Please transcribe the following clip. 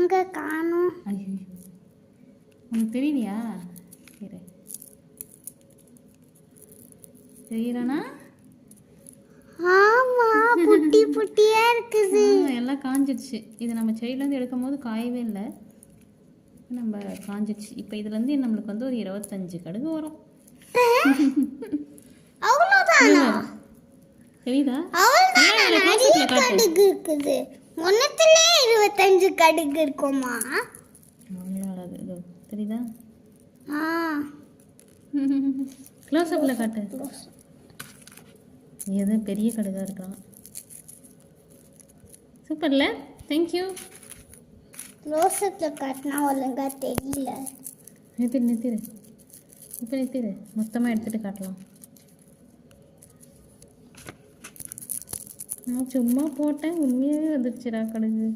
எங்கே காணும்? ஐயோ, உனக்கு தெரியலையா? சரி, தெரியலனா? ஆமா, புட்டி புட்டியா இருக்குது. எல்லாம் காஞ்சிடுச்சு. இது நம்ம செடியிலேருந்து எடுக்கும் போது காயவே இல்லை, நம்ம காஞ்சிடுச்சு. இப்போ இதுலேருந்து நம்மளுக்கு வந்து ஒரு 25 கடுகு வரும். அவ்வளோதானா? தெரியுதா? அவ்வளோதானா? நிறைய கடுகு இருக்குது. ஒன்றுத்துலே 25 கடுகு இருக்குமா? அவ்வளோ இது தெரியுதா? ஆ, க்ளோஸ்அப்பில் காட்டு. எது பெரிய கடுகாக இருக்கலாம். சூப்பர்ல, தேங்க்யூ. க்ளோஸ்அப்பில் காட்டினா ஒழுங்கா தெரியல. நிறுத்திடு இப்போ நிறுத்திடு, மொத்தமாக எடுத்துகிட்டு காட்டலாம். நான் சும்மா போட்டேன், உண்மையாகவே வந்துடுச்சுடா கடுகு.